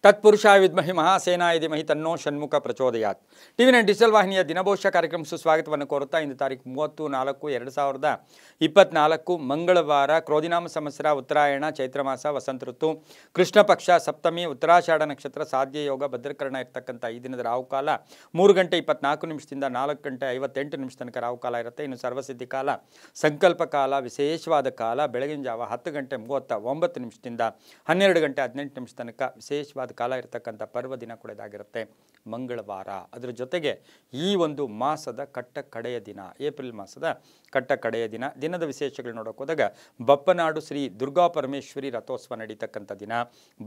ತತ್ಪುರುಷಾಯ ವಿದ್ಮಹಿ ಮಹಾಸೇನಾಯ ಧೀಮಹಿ ತನ್ನೋ ಷಣ್ಮುಖ ಪ್ರಚೋದಯಾತ್. ಟಿವಿ9 ಡಿಜಿಟಲ್ ವಾಹಿನಿಯ ದಿನಭವಿಷ್ಯ ಕಾರ್ಯಕ್ರಮ ಸುಸ್ವಾಗತವನ್ನು ಕೋರುತ್ತಾ ಇಂದು ತಾರೀಕು 30/4/2024 ಮಂಗಳವಾರ ಕ್ರೋಧಿನಾಮ ಸಂವತ್ಸರ ಉತ್ತರಾಯಣ ಚೈತ್ರ ಮಾಸ ವಸಂತ ಋತು ಕೃಷ್ಣ ಪಕ್ಷ ಸಪ್ತಮಿ ಉತ್ತರಾಷಾಢ ನಕ್ಷತ್ರ ಸಾಧ್ಯ ಯೋಗ ಭದ್ರಕರಣ ಇರತಕ್ಕಂಥ ಈ ದಿನದ ರಾಹುಕಾಲ 3:24 4:58 ತನಕ ರಾಹುಕಾಲ ಇರುತ್ತೆ. ಇನ್ನು ಸರ್ವಸಿದ್ಧಿ ಕಾಲ ಸಂಕಲ್ಪ ಕಾಲ ವಿಶೇಷವಾದ ಕಾಲ ಬೆಳಗಿನ ಜಾವ 10:39 12:18 ತನಕ ವಿಶೇಷವಾದ ಕಾಲ ಇರತಕ್ಕಂಥ ಪರ್ವ ದಿನ ಕೂಡ ಇದಾಗಿರುತ್ತೆ ಮಂಗಳವಾರ. ಅದರ ಜೊತೆಗೆ ಈ ಒಂದು ಮಾಸದ ಕಟ್ಟ ಕಡೆಯ ದಿನ ಏಪ್ರಿಲ್ ಮಾಸದ ಕಟ್ಟ ಕಡೆಯ ದಿನ. ದಿನದ ವಿಶೇಷಗಳು ನೋಡೋಕೆ ಹೋದಾಗ ಬಪ್ಪನಾಡು ಶ್ರೀ ದುರ್ಗಾ ಪರಮೇಶ್ವರಿ ರಥೋತ್ಸವ ನಡೀತಕ್ಕಂಥ ದಿನ.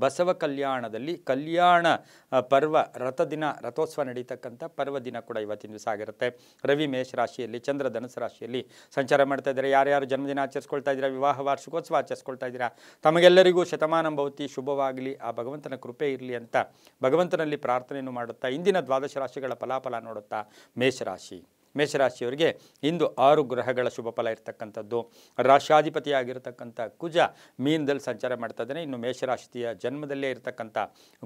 ಬಸವ ಕಲ್ಯಾಣದಲ್ಲಿ ಕಲ್ಯಾಣ ಪರ್ವ ರಥದಿನ ರಥೋತ್ಸವ ನಡೀತಕ್ಕಂಥ ಪರ್ವ ದಿನ ಕೂಡ ಇವತ್ತಿನ ದಿವಸ ಆಗಿರುತ್ತೆ. ರವಿ ಮೇಷ ರಾಶಿಯಲ್ಲಿ ಚಂದ್ರ ಧನುಸು ರಾಶಿಯಲ್ಲಿ ಸಂಚಾರ ಮಾಡ್ತಾ ಇದ್ದಾರೆ. ಯಾರ್ಯಾರು ಜನ್ಮದಿನ ಆಚರಿಸ್ಕೊಳ್ತಾ ಇದ್ದೀರಾ, ವಿವಾಹ ವಾರ್ಷಿಕೋತ್ಸವ ಆಚರಿಸ್ಕೊಳ್ತಾ ಇದ್ದೀರಾ, ತಮಗೆಲ್ಲರಿಗೂ ಶತಮಾನ ಭವತಿ ಶುಭವಾಗಲಿ, ಆ ಭಗವಂತನ ಕೃಪೆ ಇರಲಿ ಅಂತ ಭಗವಂತನಲ್ಲಿ ಪ್ರಾರ್ಥನೆಯನ್ನು ಮಾಡುತ್ತಾ ಇಂದಿನ ದ್ವಾದಶ ರಾಶಿಗಳ ಫಲಾಫಲ ನೋಡುತ್ತಾ ಮೇಷರಾಶಿಯವರಿಗೆ ಇಂದು 6 ಗ್ರಹಗಳ ಶುಭ ಫಲ ಇರತಕ್ಕಂಥದ್ದು. ರಾಶಾಧಿಪತಿಯಾಗಿರ್ತಕ್ಕಂಥ ಕುಜ ಮೀನದಲ್ಲಿ ಸಂಚಾರ ಮಾಡ್ತಾ ಇದ್ದಾನೆ. ಇನ್ನು ಮೇಷರಾಶಿಯ ಜನ್ಮದಲ್ಲೇ ಇರತಕ್ಕಂಥ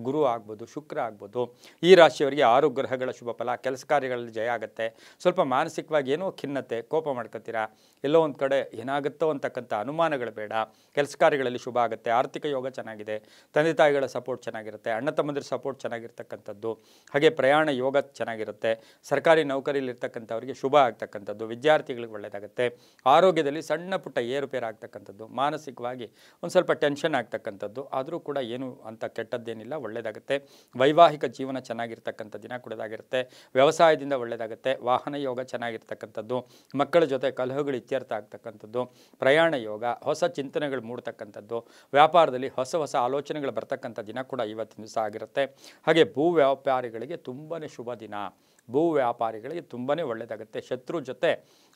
ಗುರು ಆಗ್ಬೋದು, ಶುಕ್ರ ಆಗ್ಬೋದು. ಈ ರಾಶಿಯವರಿಗೆ 6 ಗ್ರಹಗಳ ಶುಭ ಫಲ. ಕೆಲಸ ಕಾರ್ಯಗಳಲ್ಲಿ ಜಯ ಆಗುತ್ತೆ. ಸ್ವಲ್ಪ ಮಾನಸಿಕವಾಗಿ ಏನೋ ಖಿನ್ನತೆ, ಕೋಪ ಮಾಡ್ಕೊತೀರಾ, ಎಲ್ಲೋ ಒಂದು ಕಡೆ ಏನಾಗುತ್ತೋ ಅಂತಕ್ಕಂಥ ಅನುಮಾನಗಳು ಬೇಡ. ಕೆಲಸ ಕಾರ್ಯಗಳಲ್ಲಿ ಶುಭ ಆಗುತ್ತೆ. ಆರ್ಥಿಕ ಯೋಗ ಚೆನ್ನಾಗಿದೆ. ತಂದೆ ತಾಯಿಗಳ ಸಪೋರ್ಟ್ ಚೆನ್ನಾಗಿರುತ್ತೆ. ಅಣ್ಣ ತಮ್ಮಂದಿರ ಸಪೋರ್ಟ್ ಚೆನ್ನಾಗಿರ್ತಕ್ಕಂಥದ್ದು. ಹಾಗೆ ಪ್ರಯಾಣ ಯೋಗ ಚೆನ್ನಾಗಿರುತ್ತೆ. ಸರ್ಕಾರಿ ನೌಕರಿಯಲ್ಲಿರ್ತಕ್ಕಂಥ ಅವರಿಗೆ ಶುಭ ಆಗ್ತಕ್ಕಂಥದ್ದು. ವಿದ್ಯಾರ್ಥಿಗಳಿಗೆ ಒಳ್ಳೆಯದಾಗುತ್ತೆ. ಆರೋಗ್ಯದಲ್ಲಿ ಸಣ್ಣ ಪುಟ್ಟ ಏರುಪೇರು ಆಗ್ತಕ್ಕಂಥದ್ದು. ಮಾನಸಿಕವಾಗಿ ಒಂದು ಸ್ವಲ್ಪ ಟೆನ್ಷನ್ ಆಗ್ತಕ್ಕಂಥದ್ದು. ಆದರೂ ಕೂಡ ಏನು ಅಂತ ಕೆಟ್ಟದ್ದೇನಿಲ್ಲ, ಒಳ್ಳೆಯದಾಗುತ್ತೆ. ವೈವಾಹಿಕ ಜೀವನ ಚೆನ್ನಾಗಿರ್ತಕ್ಕಂಥ ದಿನ ಕೂಡದಾಗಿರುತ್ತೆ. ವ್ಯವಸಾಯದಿಂದ ಒಳ್ಳೆಯದಾಗುತ್ತೆ. ವಾಹನ ಯೋಗ ಚೆನ್ನಾಗಿರ್ತಕ್ಕಂಥದ್ದು. ಮಕ್ಕಳ ಜೊತೆ ಕಲಹಗಳು ಇತ್ಯರ್ಥ ಆಗ್ತಕ್ಕಂಥದ್ದು. ಪ್ರಯಾಣ ಯೋಗ, ಹೊಸ ಚಿಂತನೆಗಳು ಮೂಡ್ತಕ್ಕಂಥದ್ದು. ವ್ಯಾಪಾರದಲ್ಲಿ ಹೊಸ ಹೊಸ ಆಲೋಚನೆಗಳು ಬರ್ತಕ್ಕಂಥ ದಿನ ಕೂಡ ಇವತ್ತಿನ ದಿವಸ ಆಗಿರುತ್ತೆ. ಹಾಗೆ ಭೂ ವ್ಯಾಪಾರಿಗಳಿಗೆ ತುಂಬಾ ಶುಭ ದಿನ. ಭೂ ವ್ಯಾಪಾರಿಗಳಿಗೆ ತುಂಬಾ ಒಳ್ಳೆಯದಾಗುತ್ತೆ.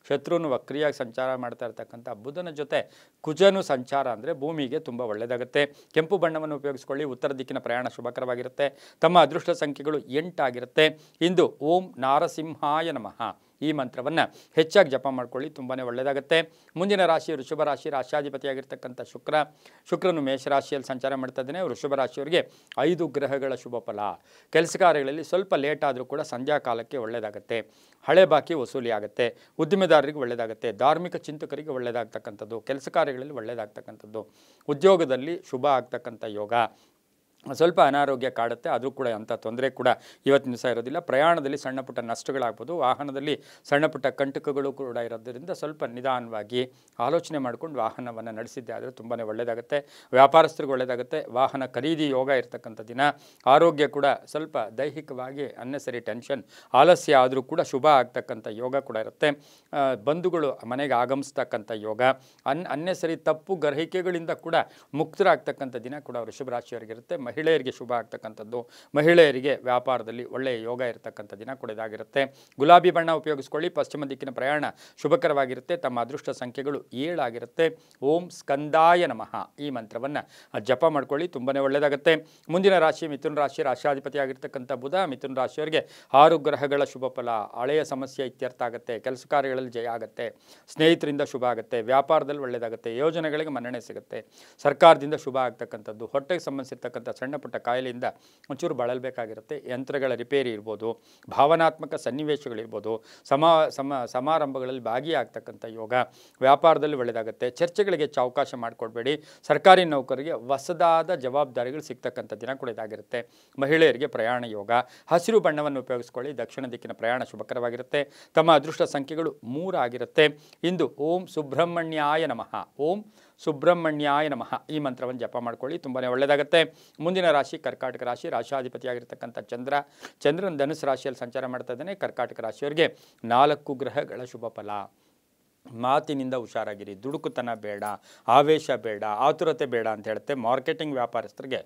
ಶತ್ರುನು ವಕ್ರಿಯಾಗಿ ಸಂಚಾರ ಮಾಡ್ತಾ ಇರ್ತಕ್ಕಂಥ ಬುಧನ ಜೊತೆ ಕುಜನು ಸಂಚಾರ ಅಂದರೆ ಭೂಮಿಗೆ ತುಂಬ ಒಳ್ಳೆಯದಾಗುತ್ತೆ. ಕೆಂಪು ಬಣ್ಣವನ್ನು ಉಪಯೋಗಿಸ್ಕೊಳ್ಳಿ. ಉತ್ತರ ದಿಕ್ಕಿನ ಪ್ರಯಾಣ ಶುಭಕರವಾಗಿರುತ್ತೆ. ತಮ್ಮ ಅದೃಷ್ಟ ಸಂಖ್ಯೆಗಳು 8 ಆಗಿರುತ್ತೆ. ಇಂದು ಓಂ ನಾರಸಿಂಹಾಯ ನಮಃ ಈ ಮಂತ್ರವನ್ನು ಹೆಚ್ಚಾಗಿ ಜಪ ಮಾಡ್ಕೊಳ್ಳಿ, ತುಂಬಾ ಒಳ್ಳೆಯದಾಗುತ್ತೆ. ಮುಂದಿನ ರಾಶಿ ವೃಷಭ ರಾಶಿ. ರಾಶ್ಯಾಧಿಪತಿಯಾಗಿರ್ತಕ್ಕಂಥ ಶುಕ್ರನು ಮೇಷರಾಶಿಯಲ್ಲಿ ಸಂಚಾರ ಮಾಡ್ತಾ ಇದ್ದಾನೆ. ವೃಷಭ ರಾಶಿಯವರಿಗೆ 5 ಗ್ರಹಗಳ ಶುಭ ಫಲ. ಕೆಲಸ ಕಾರ್ಯಗಳಲ್ಲಿ ಸ್ವಲ್ಪ ಲೇಟ್ ಆದರೂ ಕೂಡ ಸಂಧ್ಯಾ ಕಾಲಕ್ಕೆ ಒಳ್ಳೆಯದಾಗುತ್ತೆ. ಹಳೆ ಬಾಕಿ ವಸೂಲಿ ಆಗುತ್ತೆ. ಉದ್ದಿಮೆದಾರರಿಗೆ ಒಳ್ಳೆಯದಾಗುತ್ತೆ. ಧಾರ್ಮಿಕ ಚಿಂತಕರಿಗೆ ಒಳ್ಳೆಯದಾಗ್ತಕ್ಕಂಥದ್ದು. ಕೆಲಸ ಕಾರ್ಯಗಳಲ್ಲಿ ಒಳ್ಳೆಯದಾಗ್ತಕ್ಕಂಥದ್ದು. ಉದ್ಯೋಗದಲ್ಲಿ ಶುಭ ಆಗ್ತಕ್ಕಂಥ ಯೋಗ. ಸ್ವಲ್ಪ ಅನಾರೋಗ್ಯ ಕಾಡುತ್ತೆ, ಆದರೂ ಕೂಡ ಅಂಥ ತೊಂದರೆ ಕೂಡ ಇವತ್ತಿನ ದಿವಸ ಇರೋದಿಲ್ಲ. ಪ್ರಯಾಣದಲ್ಲಿ ಸಣ್ಣ ಪುಟ್ಟ ನಷ್ಟಗಳಾಗ್ಬೋದು. ವಾಹನದಲ್ಲಿ ಸಣ್ಣ ಪುಟ್ಟ ಕಂಟಕಗಳು ಕೂಡ ಇರೋದರಿಂದ ಸ್ವಲ್ಪ ನಿಧಾನವಾಗಿ ಆಲೋಚನೆ ಮಾಡ್ಕೊಂಡು ವಾಹನವನ್ನು ನಡೆಸಿದ್ದೆ ಆದರೆ ತುಂಬಾ ಒಳ್ಳೆಯದಾಗುತ್ತೆ. ವ್ಯಾಪಾರಸ್ಥರಿಗೆ ಒಳ್ಳೆಯದಾಗುತ್ತೆ. ವಾಹನ ಖರೀದಿ ಯೋಗ ಇರತಕ್ಕಂಥ ದಿನ. ಆರೋಗ್ಯ ಕೂಡ ಸ್ವಲ್ಪ ದೈಹಿಕವಾಗಿ ಅನ್ನೆಸರಿ ಟೆನ್ಷನ್ ಆಲಸ್ಯ ಆದರೂ ಕೂಡ ಶುಭ ಆಗ್ತಕ್ಕಂಥ ಯೋಗ ಕೂಡ ಇರುತ್ತೆ. ಬಂಧುಗಳು ಮನೆಗೆ ಆಗಮಿಸ್ತಕ್ಕಂಥ ಯೋಗ. ಅನ್ನೆಸರಿ ತಪ್ಪು ಗ್ರಹಿಕೆಗಳಿಂದ ಕೂಡ ಮುಕ್ತರಾಗ್ತಕ್ಕಂಥ ದಿನ ಕೂಡ ವೃಷಭ ರಾಶಿಯವರಿಗಿರುತ್ತೆ. ಮಹಿಳೆಯರಿಗೆ ಶುಭ ಆಗ್ತಕ್ಕಂಥದ್ದು. ಮಹಿಳೆಯರಿಗೆ ವ್ಯಾಪಾರದಲ್ಲಿ ಒಳ್ಳೆಯ ಯೋಗ ಇರತಕ್ಕಂಥ ದಿನ ಕೂಡ ಇದಾಗಿರುತ್ತೆ. ಗುಲಾಬಿ ಬಣ್ಣ ಉಪಯೋಗಿಸ್ಕೊಳ್ಳಿ. ಪಶ್ಚಿಮ ದಿಕ್ಕಿನ ಪ್ರಯಾಣ ಶುಭಕರವಾಗಿರುತ್ತೆ. ತಮ್ಮ ಅದೃಷ್ಟ ಸಂಖ್ಯೆಗಳು 7 ಆಗಿರುತ್ತೆ. ಓಂ ಸ್ಕಂದಾಯ ನಮಃ ಈ ಮಂತ್ರವನ್ನು ಜಪ ಮಾಡ್ಕೊಳ್ಳಿ, ತುಂಬಾ ಒಳ್ಳೆಯದಾಗುತ್ತೆ. ಮುಂದಿನ ರಾಶಿ ಮಿಥುನ ರಾಶಿ. ರಾಶಾಧಿಪತಿಯಾಗಿರ್ತಕ್ಕಂಥ ಬುಧ ಮಿಥುನ ರಾಶಿಯವರಿಗೆ 6 ಗ್ರಹಗಳ ಶುಭ ಫಲ. ಹಳೆಯ ಸಮಸ್ಯೆ ಇತ್ಯರ್ಥ ಆಗುತ್ತೆ. ಕೆಲಸ ಕಾರ್ಯಗಳಲ್ಲಿ ಜಯ ಆಗುತ್ತೆ. ಸ್ನೇಹಿತರಿಂದ ಶುಭ ಆಗುತ್ತೆ. ವ್ಯಾಪಾರದಲ್ಲಿ ಒಳ್ಳೆಯದಾಗುತ್ತೆ. ಯೋಜನೆಗಳಿಗೆ ಮನ್ನಣೆ ಸಿಗುತ್ತೆ. ಸರ್ಕಾರದಿಂದ ಶುಭ ಆಗ್ತಕ್ಕಂಥದ್ದು. ಹೊಟ್ಟೆಗೆ ಸಂಬಂಧಿಸಿರ್ತಕ್ಕಂಥ ಸಣ್ಣ ಪುಟ್ಟ ಕಾಯಿಲೆಯಿಂದ ಒಂಚೂರು ಬಳಲಬೇಕಾಗಿರುತ್ತೆ. ಯಂತ್ರಗಳ ರಿಪೇರಿ ಇರ್ಬೋದು, ಭಾವನಾತ್ಮಕ ಸನ್ನಿವೇಶಗಳಿರ್ಬೋದು, ಸಮಾರಂಭಗಳಲ್ಲಿ ಭಾಗಿಯಾಗ್ತಕ್ಕಂಥ ಯೋಗ. ವ್ಯಾಪಾರದಲ್ಲಿ ಒಳ್ಳೆಯದಾಗುತ್ತೆ. ಚರ್ಚೆಗಳಿಗೆ ಹೆಚ್ಚು ಅವಕಾಶ ಮಾಡಿಕೊಡ್ಬೇಡಿ. ಸರ್ಕಾರಿ ನೌಕರಿಗೆ ಹೊಸದಾದ ಜವಾಬ್ದಾರಿಗಳು ಸಿಗ್ತಕ್ಕಂಥ ದಿನ ಕೂಡ ಇದಾಗಿರುತ್ತೆ. ಮಹಿಳೆಯರಿಗೆ ಪ್ರಯಾಣ ಯೋಗ. ಹಸಿರು ಬಣ್ಣವನ್ನು ಉಪಯೋಗಿಸ್ಕೊಳ್ಳಿ. ದಕ್ಷಿಣ ದಿಕ್ಕಿನ ಪ್ರಯಾಣ ಶುಭಕರವಾಗಿರುತ್ತೆ. ತಮ್ಮ ಅದೃಷ್ಟ ಸಂಖ್ಯೆಗಳು 3 ಆಗಿರುತ್ತೆ. ಇಂದು ಓಂ ಸುಬ್ರಹ್ಮಣ್ಯಾಯ ನಮಃ ಸುಬ್ರಹ್ಮಣ್ಯಾಯ ನಮಃ ಈ ಮಂತ್ರವನ್ನು ಜಪ ಮಾಡ್ಕೊಳ್ಳಿ, ತುಂಬಾ ಒಳ್ಳೆಯದಾಗುತ್ತೆ. ಮುಂದಿನ ರಾಶಿ ಕರ್ಕಾಟಕ ರಾಶಿ. ರಾಶಾಧಿಪತಿಯಾಗಿರ್ತಕ್ಕಂಥ ಚಂದ್ರನ ಧನುಸು ರಾಶಿಯಲ್ಲಿ ಸಂಚಾರ ಮಾಡ್ತಾ ಇದ್ದಾನೆ. ಕರ್ಕಾಟಕ ರಾಶಿಯವರಿಗೆ 4 ಗ್ರಹಗಳ ಶುಭ ಫಲ. ಮಾತಿನಿಂದ ಹುಷಾರಾಗಿರಿ. ದುಡುಕುತನ ಬೇಡ, ಆವೇಶ ಬೇಡ, ಆತುರತೆ ಬೇಡ ಅಂತ ಹೇಳುತ್ತೆ. ಮಾರ್ಕೆಟಿಂಗ್ ವ್ಯಾಪಾರಸ್ಥರಿಗೆ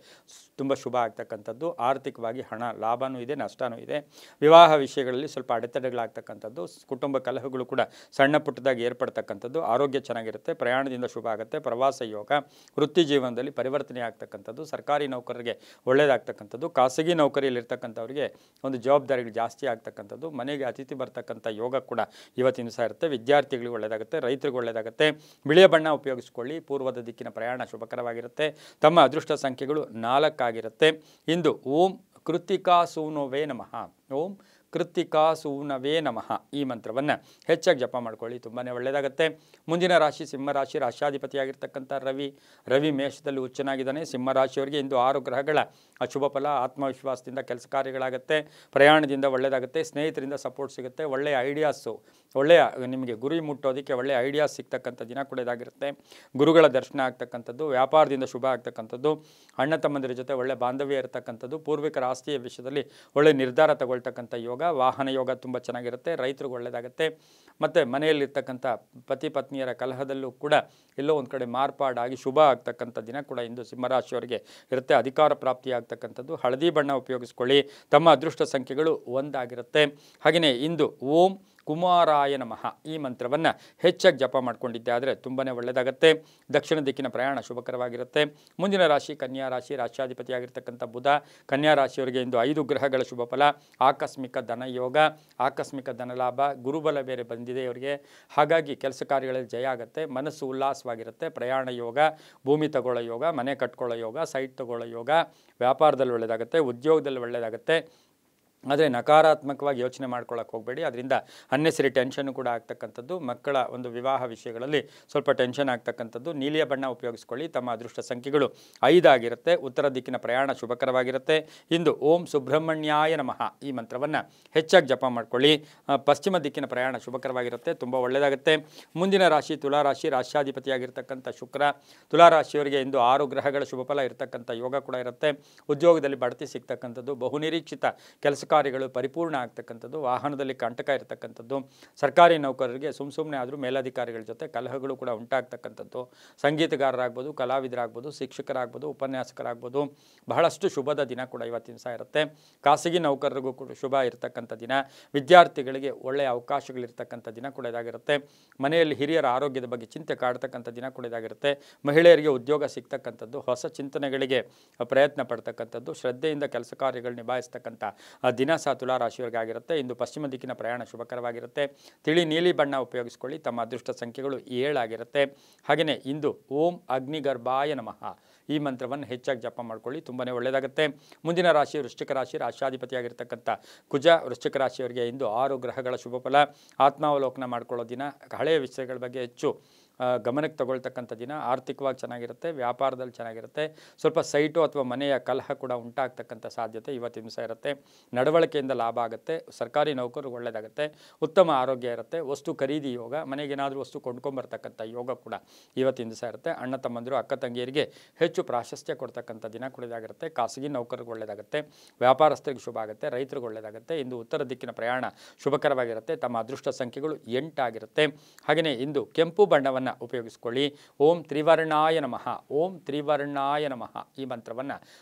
ತುಂಬ ಶುಭ ಆಗ್ತಕ್ಕಂಥದ್ದು. ಆರ್ಥಿಕವಾಗಿ ಹಣ ಲಾಭವೂ ಇದೆ, ನಷ್ಟವೂ ಇದೆ. ವಿವಾಹ ವಿಷಯಗಳಲ್ಲಿ ಸ್ವಲ್ಪ ಅಡೆತಡೆಗಳಾಗ್ತಕ್ಕಂಥದ್ದು. ಕುಟುಂಬ ಕಲಹಗಳು ಕೂಡ ಸಣ್ಣ ಪುಟ್ಟದಾಗಿ ಏರ್ಪಡ್ತಕ್ಕಂಥದ್ದು. ಆರೋಗ್ಯ ಚೆನ್ನಾಗಿರುತ್ತೆ. ಪ್ರಯಾಣದಿಂದ ಶುಭ ಆಗುತ್ತೆ. ಪ್ರವಾಸ ಯೋಗ. ವೃತ್ತಿ ಜೀವನದಲ್ಲಿ ಪರಿವರ್ತನೆ ಆಗ್ತಕ್ಕಂಥದ್ದು. ಸರ್ಕಾರಿ ನೌಕರರಿಗೆ ಒಳ್ಳೆಯದಾಗ್ತಕ್ಕಂಥದ್ದು. ಖಾಸಗಿ ನೌಕರಿಯಲ್ಲಿರ್ತಕ್ಕಂಥವ್ರಿಗೆ ಒಂದು ಜವಾಬ್ದಾರಿಗಳು ಜಾಸ್ತಿ ಆಗ್ತಕ್ಕಂಥದ್ದು. ಮನೆಗೆ ಅತಿಥಿ ಬರ್ತಕ್ಕಂಥ ಯೋಗ ಕೂಡ ಇವತ್ತಿನ ದಿವಸ ಇರುತ್ತೆ. ವಿದ್ಯಾರ್ಥಿಗಳಿಗೆ ಒಳ್ಳೆಯದಾಗುತ್ತೆ, ರೈತರಿಗೆ ಒಳ್ಳೆಯದಾಗುತ್ತೆ. ಬಿಳಿಯ ಬಣ್ಣ ಉಪಯೋಗಿಸ್ಕೊಳ್ಳಿ. ಪೂರ್ವದ ದಿಕ್ಕಿನ ಪ್ರಯಾಣ ಶುಭಕರವಾಗಿರುತ್ತೆ. ತಮ್ಮ ಅದೃಷ್ಟ ಸಂಖ್ಯೆಗಳು 4 ಆಗಿರುತ್ತೆ. ಇಂದು ಓಂ ಕೃತ್ತಿಕಾ ಸೂನವೇ ನಮಃ, ಓಂ ಕೃತ್ತಿಕಾ ಸೂನವೇ ನಮಃ ಈ ಮಂತ್ರವನ್ನು ಹೆಚ್ಚಾಗಿ ಜಪ ಮಾಡ್ಕೊಳ್ಳಿ, ತುಂಬಾ ಒಳ್ಳೆಯದಾಗುತ್ತೆ. ಮುಂದಿನ ರಾಶಿ ಸಿಂಹರಾಶಿ, ರಾಶ್ಯಾಧಿಪತಿಯಾಗಿರ್ತಕ್ಕಂಥ ರವಿ ಮೇಷದಲ್ಲಿ ಉಚ್ಚನಾಗಿದ್ದಾನೆ. ಸಿಂಹರಾಶಿಯವರಿಗೆ ಇಂದು 6 ಗ್ರಹಗಳ ಅಶುಭ ಫಲ. ಆತ್ಮವಿಶ್ವಾಸದಿಂದ ಕೆಲಸ ಕಾರ್ಯಗಳಾಗುತ್ತೆ, ಪ್ರಯಾಣದಿಂದ ಒಳ್ಳೆಯದಾಗುತ್ತೆ, ಸ್ನೇಹಿತರಿಂದ ಸಪೋರ್ಟ್ ಸಿಗುತ್ತೆ, ಒಳ್ಳೆಯ ಐಡಿಯಾಸು, ಒಳ್ಳೆಯ ನಿಮಗೆ ಗುರಿ ಮುಟ್ಟೋದಕ್ಕೆ ಒಳ್ಳೆಯ ಐಡಿಯಾಸ್ ಸಿಗ್ತಕ್ಕಂಥ ದಿನ ಕೂಡ ಇದಾಗಿರುತ್ತೆ. ಗುರುಗಳ ದರ್ಶನ ಆಗ್ತಕ್ಕಂಥದ್ದು, ವ್ಯಾಪಾರದಿಂದ ಶುಭ ಆಗ್ತಕ್ಕಂಥದ್ದು, ಅಣ್ಣ ತಮ್ಮಂದಿರ ಜೊತೆ ಒಳ್ಳೆ ಬಾಂಧವ್ಯ ಇರತಕ್ಕಂಥದ್ದು, ಪೂರ್ವಿಕರ ಆಸ್ತಿಯ ವಿಷಯದಲ್ಲಿ ಒಳ್ಳೆ ನಿರ್ಧಾರ ತಗೊಳ್ತಕ್ಕಂಥ ಯೋಗ, ವಾಹನ ಯೋಗ ತುಂಬ ಚೆನ್ನಾಗಿರುತ್ತೆ. ರೈತರಿಗೆ ಒಳ್ಳೆಯದಾಗುತ್ತೆ. ಮತ್ತು ಮನೆಯಲ್ಲಿರ್ತಕ್ಕಂಥ ಪತಿ ಪತ್ನಿಯರ ಕಲಹದಲ್ಲೂ ಕೂಡ ಎಲ್ಲೋ ಒಂದು ಕಡೆ ಮಾರ್ಪಾಡಾಗಿ ಶುಭ ಆಗ್ತಕ್ಕಂಥ ದಿನ ಕೂಡ ಇಂದು ಸಿಂಹರಾಶಿಯವರಿಗೆ ಇರುತ್ತೆ. ಅಧಿಕಾರ ಪ್ರಾಪ್ತಿ ಆಗ್ತಕ್ಕಂಥದ್ದು. ಹಳದಿ ಬಣ್ಣ ಉಪಯೋಗಿಸ್ಕೊಳ್ಳಿ. ತಮ್ಮ ಅದೃಷ್ಟ ಸಂಖ್ಯೆಗಳು 1 ಆಗಿರುತ್ತೆ. ಹಾಗೆಯೇ ಇಂದು ಓಂ ಕುಮಾರಾಯ ನಮಃ ಈ ಮಂತ್ರವನ್ನು ಹೆಚ್ಚಾಗಿ ಜಪ ಮಾಡ್ಕೊಂಡಿದ್ದೆ ಆದರೆ ತುಂಬಾ ಒಳ್ಳೆಯದಾಗುತ್ತೆ. ದಕ್ಷಿಣ ದಿಕ್ಕಿನ ಪ್ರಯಾಣ ಶುಭಕರವಾಗಿರುತ್ತೆ. ಮುಂದಿನ ರಾಶಿ ಕನ್ಯಾ ರಾಶಿ, ರಾಶ್ಯಾಧಿಪತಿಯಾಗಿರ್ತಕ್ಕಂಥ ಬುಧ. ಕನ್ಯಾ ರಾಶಿಯವರಿಗೆ ಇಂದು 5 ಗ್ರಹಗಳ ಶುಭ ಫಲ. ಆಕಸ್ಮಿಕ ಧನ ಯೋಗ, ಆಕಸ್ಮಿಕ ಧನಲಾಭ, ಗುರುಬಲ ಬೇರೆ ಬಂದಿದೆ ಇವರಿಗೆ. ಹಾಗಾಗಿ ಕೆಲಸ ಕಾರ್ಯಗಳಲ್ಲಿ ಜಯ ಆಗುತ್ತೆ, ಮನಸ್ಸು ಉಲ್ಲಾಸವಾಗಿರುತ್ತೆ. ಪ್ರಯಾಣ ಯೋಗ, ಭೂಮಿ ತಗೊಳ್ಳೋ ಯೋಗ, ಮನೆ ಕಟ್ಕೊಳ್ಳೋ ಯೋಗ, ಸೈಟ್ ತಗೊಳ್ಳೋ ಯೋಗ, ವ್ಯಾಪಾರದಲ್ಲಿ ಒಳ್ಳೆಯದಾಗುತ್ತೆ, ಉದ್ಯೋಗದಲ್ಲಿ ಒಳ್ಳೆಯದಾಗುತ್ತೆ. ಆದರೆ ನಕಾರಾತ್ಮಕವಾಗಿ ಯೋಚನೆ ಮಾಡ್ಕೊಳ್ಳೋಕೆ ಹೋಗಬೇಡಿ, ಅದರಿಂದ ಅನ್ನೆಸರಿ ಟೆನ್ಷನ್ನು ಕೂಡ ಆಗ್ತಕ್ಕಂಥದ್ದು. ಮಕ್ಕಳ ಒಂದು ವಿವಾಹ ವಿಷಯಗಳಲ್ಲಿ ಸ್ವಲ್ಪ ಟೆನ್ಷನ್ ಆಗ್ತಕ್ಕಂಥದ್ದು. ನೀಲಿಯ ಬಣ್ಣ ಉಪಯೋಗಿಸ್ಕೊಳ್ಳಿ. ತಮ್ಮ ಅದೃಷ್ಟ ಸಂಖ್ಯೆಗಳು 5 ಆಗಿರುತ್ತೆ. ಉತ್ತರ ದಿಕ್ಕಿನ ಪ್ರಯಾಣ ಶುಭಕರವಾಗಿರುತ್ತೆ. ಇಂದು ಓಂ ಸುಬ್ರಹ್ಮಣ್ಯಾಯ ನಮಃ ಈ ಮಂತ್ರವನ್ನು ಹೆಚ್ಚಾಗಿ ಜಪ ಮಾಡ್ಕೊಳ್ಳಿ. ಪಶ್ಚಿಮ ದಿಕ್ಕಿನ ಪ್ರಯಾಣ ಶುಭಕರವಾಗಿರುತ್ತೆ, ತುಂಬ ಒಳ್ಳೆಯದಾಗುತ್ತೆ. ಮುಂದಿನ ರಾಶಿ ತುಲಾರಾಶಿ, ರಾಶ್ಯಾಧಿಪತಿಯಾಗಿರ್ತಕ್ಕಂಥ ಶುಕ್ರ. ತುಲಾರಾಶಿಯವರಿಗೆ ಇಂದು 6 ಗ್ರಹಗಳ ಶುಭ ಫಲ ಇರತಕ್ಕಂಥ ಯೋಗ ಕೂಡ ಇರುತ್ತೆ. ಉದ್ಯೋಗದಲ್ಲಿ ಬಡ್ತಿ ಸಿಗ್ತಕ್ಕಂಥದ್ದು, ಬಹುನಿರೀಕ್ಷಿತ ಕೆಲಸ ಕಾರ್ಯಗಳು ಪರಿಪೂರ್ಣ ಆಗ್ತಕ್ಕಂಥದ್ದು, ವಾಹನದಲ್ಲಿ ಕಂಟಕ ಇರತಕ್ಕಂಥದ್ದು, ಸರ್ಕಾರಿ ನೌಕರರಿಗೆ ಸುಮ್ಮನೆ ಆದರೂ ಮೇಲಧಿಕಾರಿಗಳ ಜೊತೆ ಕಲಹಗಳು ಕೂಡ ಉಂಟಾಗ್ತಕ್ಕಂಥದ್ದು, ಸಂಗೀತಗಾರರಾಗ್ಬೋದು, ಕಲಾವಿದರಾಗ್ಬೋದು, ಶಿಕ್ಷಕರಾಗ್ಬೋದು, ಉಪನ್ಯಾಸಕರಾಗ್ಬೋದು, ಬಹಳಷ್ಟು ಶುಭದ ದಿನ ಕೂಡ ಇವತ್ತಿನ ಸಹ ಇರುತ್ತೆ. ಖಾಸಗಿ ನೌಕರರಿಗೂ ಕೂಡ ಶುಭ ಇರತಕ್ಕಂಥ ದಿನ, ವಿದ್ಯಾರ್ಥಿಗಳಿಗೆ ಒಳ್ಳೆಯ ಅವಕಾಶಗಳಿರ್ತಕ್ಕಂಥ ದಿನ ಕೂಡ ಇದಾಗಿರುತ್ತೆ. ಮನೆಯಲ್ಲಿ ಹಿರಿಯರ ಆರೋಗ್ಯದ ಬಗ್ಗೆ ಚಿಂತೆ ಕಾಡ್ತಕ್ಕಂಥ ದಿನ ಕೂಡ ಇದಾಗಿರುತ್ತೆ. ಮಹಿಳೆಯರಿಗೆ ಉದ್ಯೋಗ ಸಿಗ್ತಕ್ಕಂಥದ್ದು, ಹೊಸ ಚಿಂತನೆಗಳಿಗೆ ಪ್ರಯತ್ನ ಪಡ್ತಕ್ಕಂಥದ್ದು, ಶ್ರದ್ಧೆಯಿಂದ ಕೆಲಸ ಕಾರ್ಯಗಳು ನಿಭಾಯಿಸ್ತಕ್ಕಂಥ ದಿನ ಸಹ ತುಲಾರಾಶಿಯವರಿಗೆ ಆಗಿರುತ್ತೆ. ಇಂದು ಪಶ್ಚಿಮ ದಿಕ್ಕಿನ ಪ್ರಯಾಣ ಶುಭಕರವಾಗಿರುತ್ತೆ. ತಿಳಿ ನೀಲಿ ಬಣ್ಣ ಉಪಯೋಗಿಸ್ಕೊಳ್ಳಿ. ತಮ್ಮ ಅದೃಷ್ಟ ಸಂಖ್ಯೆಗಳು 7 ಆಗಿರುತ್ತೆ. ಹಾಗೆಯೇ ಇಂದು ಓಂ ಅಗ್ನಿಗರ್ಭಾಯ ನಮಃ ಈ ಮಂತ್ರವನ್ನು ಹೆಚ್ಚಾಗಿ ಜಪ ಮಾಡ್ಕೊಳ್ಳಿ, ತುಂಬಾ ಒಳ್ಳೆಯದಾಗುತ್ತೆ. ಮುಂದಿನ ರಾಶಿ ವೃಶ್ಚಿಕ ರಾಶಿ, ರಾಶ್ಯಾಧಿಪತಿಯಾಗಿರ್ತಕ್ಕಂಥ ಕುಜ. ವೃಶ್ಚಿಕ ರಾಶಿಯವರಿಗೆ ಇಂದು 6 ಗ್ರಹಗಳ ಶುಭ ಫಲ. ಆತ್ಮಾವಲೋಕನ ಮಾಡ್ಕೊಳ್ಳೋ ದಿನ, ಹಳೆಯ ವಿಷಯಗಳ ಬಗ್ಗೆ ಹೆಚ್ಚು ಗಮನಕ್ಕೆ ತಗೊಳ್ತಕ್ಕಂಥ ದಿನ. ಆರ್ಥಿಕವಾಗಿ ಚೆನ್ನಾಗಿರುತ್ತೆ, ವ್ಯಾಪಾರದಲ್ಲಿ ಚೆನ್ನಾಗಿರುತ್ತೆ. ಸ್ವಲ್ಪ ಸೈಟು ಅಥವಾ ಮನೆಯ ಕಲಹ ಕೂಡ ಉಂಟಾಗ್ತಕ್ಕಂಥ ಸಾಧ್ಯತೆ ಇವತ್ತಿನ ದಿವಸ ಇರುತ್ತೆ. ನಡವಳಿಕೆಯಿಂದ ಲಾಭ ಆಗುತ್ತೆ. ಸರ್ಕಾರಿ ನೌಕರರಿಗೆ ಒಳ್ಳೆಯದಾಗುತ್ತೆ. ಉತ್ತಮ ಆರೋಗ್ಯ ಇರುತ್ತೆ. ವಸ್ತು ಖರೀದಿ ಯೋಗ, ಮನೆಗೇನಾದರೂ ವಸ್ತು ಕೊಂಡ್ಕೊಂಬರ್ತಕ್ಕಂಥ ಯೋಗ ಕೂಡ ಇವತ್ತಿನ ದಿವಸ ಇರುತ್ತೆ. ಅಣ್ಣ ತಮ್ಮಂದಿರು ಅಕ್ಕ ತಂಗಿಯರಿಗೆ ಹೆಚ್ಚು ಪ್ರಾಶಸ್ತ್ಯ ಕೊಡ್ತಕ್ಕಂಥ ದಿನ ಕೂಡ ಇದಾಗಿರುತ್ತೆ. ಖಾಸಗಿ ನೌಕರಿಗೆ ಒಳ್ಳೆಯದಾಗುತ್ತೆ, ವ್ಯಾಪಾರಸ್ಥರಿಗೆ ಶುಭ ಆಗುತ್ತೆ, ರೈತರಿಗೆ ಒಳ್ಳೆಯದಾಗುತ್ತೆ. ಇಂದು ಉತ್ತರ ದಿಕ್ಕಿನ ಪ್ರಯಾಣ ಶುಭಕರವಾಗಿರುತ್ತೆ. ತಮ್ಮ ಅದೃಷ್ಟ ಸಂಖ್ಯೆಗಳು 8 ಆಗಿರುತ್ತೆ. ಹಾಗೆಯೇ ಇಂದು ಕೆಂಪು ಬಣ್ಣವನ್ನು ಉಪಯೋಗಿಸಿಕೊಳ್ಳಿ. ಓಂ ತ್ರಿವರ್ಣಾಯ ನಮಃ, ಓಂ ತ್ರಿವರ್ಣಾಯ ನಮಃ ಈ ಮಂತ್ರವನ್ನು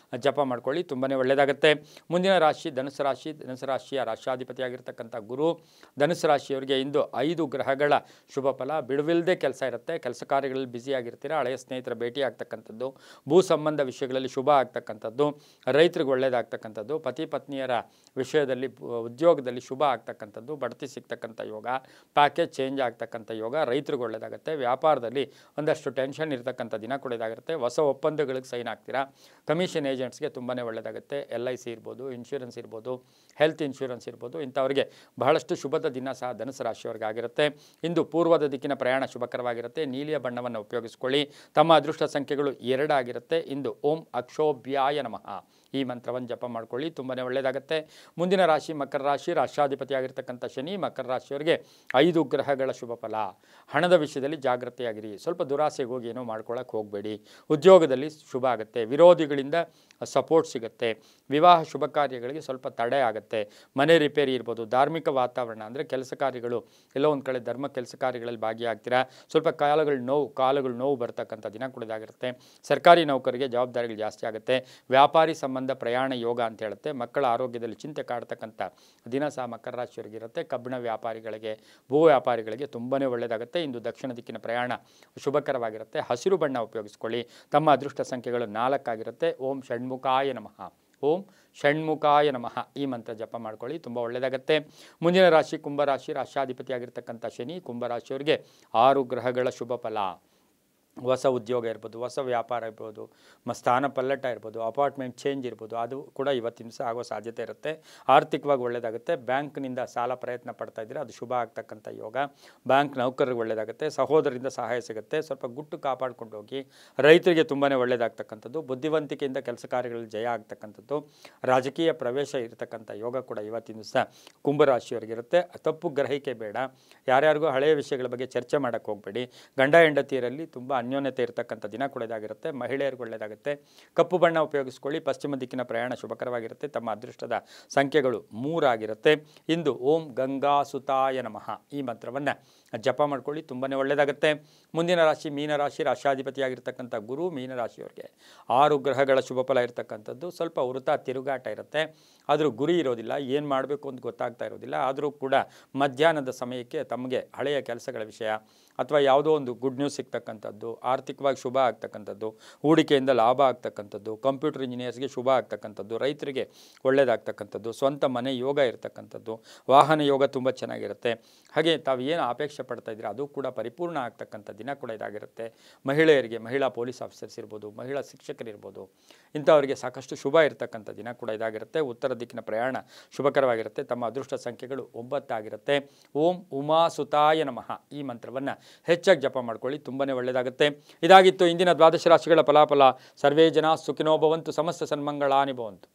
ಜಪ ಮಾಡ್ಕೊಳ್ಳಿ, ತುಂಬಾ ಒಳ್ಳೆಯದಾಗುತ್ತೆ. ಮುಂದಿನ ರಾಶಿ ಧನುಸು ರಾಶಿ. ಧನುಸು ರಾಶಿಯ ರಾಶ್ಯಾಧಿಪತಿಯಾಗಿರ್ತಕ್ಕಂಥ ಗುರು. ಧನುಸು ರಾಶಿಯವರಿಗೆ ಇಂದು 5 ಗ್ರಹಗಳ ಶುಭ ಫಲ. ಬಿಡುವಿಲ್ಲದೆ ಕೆಲಸ ಇರುತ್ತೆ, ಕೆಲಸ ಕಾರ್ಯಗಳಲ್ಲಿ ಬ್ಯುಸಿಯಾಗಿರ್ತೀರ. ಹಳೆಯ ಸ್ನೇಹಿತರ ಭೇಟಿ ಆಗ್ತಕ್ಕಂಥದ್ದು, ಭೂ ಸಂಬಂಧ ವಿಷಯಗಳಲ್ಲಿ ಶುಭ ಆಗ್ತಕ್ಕಂಥದ್ದು, ರೈತರಿಗೆ ಒಳ್ಳೆಯದಾಗ್ತಕ್ಕಂಥದ್ದು, ಪತಿ ಪತ್ನಿಯರ ವಿಷಯದಲ್ಲಿ ಉದ್ಯೋಗದಲ್ಲಿ ಶುಭ ಆಗ್ತಕ್ಕಂಥದ್ದು, ಬಡ್ತಿ ಸಿಗ್ತಕ್ಕಂಥ ಯೋಗ, ಪ್ಯಾಕೇಜ್ ಚೇಂಜ್ ಆಗ್ತಕ್ಕಂಥ ಯೋಗ, ರೈತರಿಗೆ ಒಳ್ಳೆಯದಾಗುತ್ತೆ. ವ್ಯಾಪಾರದಲ್ಲಿ ಒಂದಷ್ಟು ಟೆನ್ಷನ್ ಇರತಕ್ಕಂಥ ದಿನ ಕೂಡ ಇದಾಗಿರುತ್ತೆ. ಹೊಸ ಒಪ್ಪಂದಗಳಿಗೆ ಸೈನ್ ಆಗ್ತೀರಾ. ಕಮಿಷನ್ ಏಜೆಂಟ್ಸ್ಗೆ ತುಂಬಾ ಒಳ್ಳೆಯದಾಗುತ್ತೆ. LIC ಇರ್ಬೋದು, ಇನ್ಶೂರೆನ್ಸ್ ಇರ್ಬೋದು, ಹೆಲ್ತ್ ಇನ್ಶೂರೆನ್ಸ್ ಇರ್ಬೋದು, ಇಂಥವರಿಗೆ ಬಹಳಷ್ಟು ಶುಭದ ದಿನ ಸಹ ಧನುಸು ರಾಶಿಯವರಿಗೆ ಆಗಿರುತ್ತೆ. ಇಂದು ಪೂರ್ವದ ದಿಕ್ಕಿನ ಪ್ರಯಾಣ ಶುಭಕರವಾಗಿರುತ್ತೆ. ನೀಲಿಯ ಬಣ್ಣವನ್ನು ಉಪಯೋಗಿಸಿಕೊಳ್ಳಿ. ತಮ್ಮ ಅದೃಷ್ಟ ಸಂಖ್ಯೆಗಳು 2 ಆಗಿರುತ್ತೆ. ಇಂದು ಓಂ ಅಕ್ಷೋಭ್ಯಾಯ ನಮಃ ಈ ಮಂತ್ರವನ್ನು ಜಪ ಮಾಡ್ಕೊಳ್ಳಿ, ತುಂಬಾ ಒಳ್ಳೆಯದಾಗುತ್ತೆ. ಮುಂದಿನ ರಾಶಿ ಮಕರ ರಾಶಿ, ರಾಶ್ಯಾಧಿಪತಿಯಾಗಿರ್ತಕ್ಕಂಥ ಶನಿ. ಮಕರ ರಾಶಿಯವರಿಗೆ 5 ಗ್ರಹಗಳ ಶುಭ ಫಲ. ಹಣದ ವಿಷಯದಲ್ಲಿ ಜಾಗ್ರತೆಯಾಗಿರಿ. ಸ್ವಲ್ಪ ದುರಾಸೆಗೆ ಹೋಗಿ ಏನೋ ಮಾಡ್ಕೊಳ್ಳೋಕೆ ಹೋಗಬೇಡಿ. ಉದ್ಯೋಗದಲ್ಲಿ ಶುಭ ಆಗುತ್ತೆ. ವಿರೋಧಿಗಳಿಂದ ಸಪೋರ್ಟ್ ಸಿಗುತ್ತೆ. ವಿವಾಹ ಶುಭ ಕಾರ್ಯಗಳಿಗೆ ಸ್ವಲ್ಪ ತಡೆ ಆಗುತ್ತೆ. ಮನೆ ರಿಪೇರಿ ಇರ್ಬೋದು, ಧಾರ್ಮಿಕ ವಾತಾವರಣ ಅಂದರೆ ಕೆಲಸ ಕಾರ್ಯಗಳು ಎಲ್ಲೋ ಒಂದು ಕಡೆ ಧರ್ಮ ಕೆಲಸ ಕಾರ್ಯಗಳಲ್ಲಿ ಭಾಗಿಯಾಗ್ತೀರಾ. ಸ್ವಲ್ಪ ಕಾಲುಗಳು ನೋವು ಬರ್ತಕ್ಕಂಥ ದಿನ ಕೂಡ ಇದಾಗಿರುತ್ತೆ. ಸರ್ಕಾರಿ ನೌಕರಿಗೆ ಜವಾಬ್ದಾರಿಗಳು ಜಾಸ್ತಿ ಆಗುತ್ತೆ. ವ್ಯಾಪಾರಿ ಸಂಬಂಧ ಪ್ರಯಾಣ ಯೋಗ ಅಂತ ಹೇಳುತ್ತೆ. ಮಕ್ಕಳ ಆರೋಗ್ಯದಲ್ಲಿ ಚಿಂತೆ ಕಾಡ್ತಕ್ಕಂಥ ದಿನ ಸಹ ಮಕರ ರಾಶಿಯವರಿಗೆ ಇರುತ್ತೆ. ಕಬ್ಬಿಣ ವ್ಯಾಪಾರಿಗಳಿಗೆ, ಭೂ ವ್ಯಾಪಾರಿಗಳಿಗೆ ತುಂಬಾ ಒಳ್ಳೆಯದಾಗುತ್ತೆ. ಇಂದು ದಕ್ಷಿಣ ದಿಕ್ಕಿನ ಪ್ರಯಾಣ ಶುಭಕರವಾಗಿರುತ್ತೆ. ಹಸಿರು ಬಣ್ಣ ಉಪಯೋಗಿಸ್ಕೊಳ್ಳಿ. ತಮ್ಮ ಅದೃಷ್ಟ ಸಂಖ್ಯೆಗಳು 4 ಆಗಿರುತ್ತೆ. ಓಂ ಷಣ್ಮುಖಾಯ ನಮಃ, ಓಂ ಷಣ್ಮುಖಾಯ ನಮಃ ಈ ಮಂತ್ರ ಜಪ ಮಾಡ್ಕೊಳ್ಳಿ, ತುಂಬ ಒಳ್ಳೆಯದಾಗತ್ತೆ. ಮುಂದಿನ ರಾಶಿ ಕುಂಭರಾಶಿ, ರಾಶ್ಯಾಧಿಪತಿಯಾಗಿರ್ತಕ್ಕಂಥ ಶನಿ. ಕುಂಭರಾಶಿಯವರಿಗೆ 6 ಗ್ರಹಗಳ ಶುಭ ಫಲ. ಹೊಸ ಉದ್ಯೋಗ ಇರ್ಬೋದು, ಹೊಸ ವ್ಯಾಪಾರ ಇರ್ಬೋದು, ಸ್ಥಾನ ಪಲ್ಲಟ ಇರ್ಬೋದು, ಅಪಾರ್ಟ್ಮೆಂಟ್ ಚೇಂಜ್ ಇರ್ಬೋದು, ಅದು ಕೂಡ ಇವತ್ತಿನ ದಿವಸ ಆಗೋ ಸಾಧ್ಯತೆ ಇರುತ್ತೆ. ಆರ್ಥಿಕವಾಗಿ ಒಳ್ಳೆಯದಾಗುತ್ತೆ. ಬ್ಯಾಂಕ್ನಿಂದ ಸಾಲ ಪ್ರಯತ್ನ ಪಡ್ತಾ ಇದ್ದರೆ ಅದು ಶುಭ ಆಗ್ತಕ್ಕಂಥ ಯೋಗ. ಬ್ಯಾಂಕ್ ನೌಕರರಿಗೆ ಒಳ್ಳೆಯದಾಗುತ್ತೆ. ಸಹೋದರರಿಂದ ಸಹಾಯ ಸಿಗುತ್ತೆ. ಸ್ವಲ್ಪ ಗುಟ್ಟು ಕಾಪಾಡ್ಕೊಂಡು ಹೋಗಿ. ರೈತರಿಗೆ ತುಂಬಾ ಒಳ್ಳೆಯದಾಗ್ತಕ್ಕಂಥದ್ದು. ಬುದ್ಧಿವಂತಿಕೆಯಿಂದ ಕೆಲಸ ಕಾರ್ಯಗಳಲ್ಲಿ ಜಯ ಆಗ್ತಕ್ಕಂಥದ್ದು. ರಾಜಕೀಯ ಪ್ರವೇಶ ಇರತಕ್ಕಂಥ ಯೋಗ ಕೂಡ ಇವತ್ತಿನ ದಿವಸ ಕುಂಭರಾಶಿಯವರಿಗಿರುತ್ತೆ. ತಪ್ಪು ಗ್ರಹಿಕೆ ಬೇಡ. ಯಾರ್ಯಾರಿಗೂ ಹಳೆಯ ವಿಷಯಗಳ ಬಗ್ಗೆ ಚರ್ಚೆ ಮಾಡೋಕ್ಕೆ ಹೋಗಬೇಡಿ. ಗಂಡ ಹೆಂಡತಿಯರಲ್ಲಿ ತುಂಬ ಅನ್ಯೋನ್ಯತೆ ಇರತಕ್ಕಂಥ ದಿನ ಕೂಡ ಇದಾಗಿರುತ್ತೆ. ಮಹಿಳೆಯರಿಗೆ ಒಳ್ಳೆಯದಾಗುತ್ತೆ. ಕಪ್ಪು ಬಣ್ಣ ಉಪಯೋಗಿಸ್ಕೊಳ್ಳಿ. ಪಶ್ಚಿಮ ದಿಕ್ಕಿನ ಪ್ರಯಾಣ ಶುಭಕರವಾಗಿರುತ್ತೆ. ತಮ್ಮ ಅದೃಷ್ಟದ ಸಂಖ್ಯೆಗಳು 3 ಆಗಿರುತ್ತೆ. ಇಂದು ಓಂ ಗಂಗಾಸುತಾಯ ನಮಃ ಈ ಮಂತ್ರವನ್ನು ಜಪ ಮಾಡ್ಕೊಳ್ಳಿ, ತುಂಬಾ ಒಳ್ಳೆಯದಾಗುತ್ತೆ. ಮುಂದಿನ ರಾಶಿ ಮೀನರಾಶಿ, ರಾಶ್ಯಾಧಿಪತಿಯಾಗಿರ್ತಕ್ಕಂಥ ಗುರು. ಮೀನರಾಶಿಯವರಿಗೆ 6 ಗ್ರಹಗಳ ಶುಭ ಫಲ ಇರತಕ್ಕಂಥದ್ದು. ಸ್ವಲ್ಪ ವೃತ ತಿರುಗಾಟ ಇರುತ್ತೆ, ಆದರೂ ಗುರಿ ಇರೋದಿಲ್ಲ, ಏನು ಮಾಡಬೇಕು ಅಂತ ಗೊತ್ತಾಗ್ತಾ ಇರೋದಿಲ್ಲ. ಆದರೂ ಕೂಡ ಮಧ್ಯಾಹ್ನದ ಸಮಯಕ್ಕೆ ತಮಗೆ ಹಳೆಯ ಕೆಲಸಗಳ ವಿಷಯ ಅಥವಾ ಯಾವುದೋ ಒಂದು ಗುಡ್ ನ್ಯೂಸ್ ಸಿಗ್ತಕ್ಕಂಥದ್ದು, ಆರ್ಥಿಕವಾಗಿ ಶುಭ ಆಗ್ತಕ್ಕಂಥದ್ದು, ಹೂಡಿಕೆಯಿಂದ ಲಾಭ ಆಗ್ತಕ್ಕಂಥದ್ದು, ಕಂಪ್ಯೂಟರ್ ಇಂಜಿನಿಯರ್ಸ್ಗೆ ಶುಭ ಆಗ್ತಕ್ಕಂಥದ್ದು, ರೈತರಿಗೆ ಒಳ್ಳೆಯದಾಗ್ತಕ್ಕಂಥದ್ದು, ಸ್ವಂತ ಮನೆ ಯೋಗ ಇರತಕ್ಕಂಥದ್ದು, ವಾಹನ ಯೋಗ ತುಂಬ ಚೆನ್ನಾಗಿರುತ್ತೆ. ಹಾಗೆ ತಾವು ಏನು ಅಪೇಕ್ಷೆ ಪಡ್ತಾ ಇದ್ದೀರಾ ಅದು ಕೂಡ ಪರಿಪೂರ್ಣ ಆಗ್ತಕ್ಕಂಥ ದಿನ ಕೂಡ ಇದಾಗಿರುತ್ತೆ. ಮಹಿಳೆಯರಿಗೆ, ಮಹಿಳಾ ಪೊಲೀಸ್ ಆಫೀಸರ್ಸ್ ಇರ್ಬೋದು, ಮಹಿಳಾ ಶಿಕ್ಷಕರಿರ್ಬೋದು, ಇಂಥವರಿಗೆ ಸಾಕಷ್ಟು ಶುಭ ಇರತಕ್ಕಂಥ ದಿನ ಕೂಡ ಇದಾಗಿರುತ್ತೆ. ಉತ್ತರ ದಿಕ್ಕಿನ ಪ್ರಯಾಣ ಶುಭಕರವಾಗಿರುತ್ತೆ. ತಮ್ಮ ಅದೃಷ್ಟ ಸಂಖ್ಯೆಗಳು 9 ಆಗಿರುತ್ತೆ. ಓಂ ಉಮಾಸುತಾಯ ನಮಃ ಈ ಮಂತ್ರವನ್ನು ಹೆಚ್ಚಾಗಿ ಜಪ ಮಾಡ್ಕೊಳ್ಳಿ, ತುಂಬಾ ಒಳ್ಳೆಯದಾಗುತ್ತೆ. ಇದಾಗಿತ್ತು ಇಂದಿನ ದ್ವಾದಶ ರಾಶಿಗಳ ಫಲಾಫಲ. ಸರ್ವೇ ಜನ ಸುಖಿನೋ ಭವಂತು, ಸಮಸ್ತ ಸನ್ಮಂಗಳಾನಿ ಭವಂತು.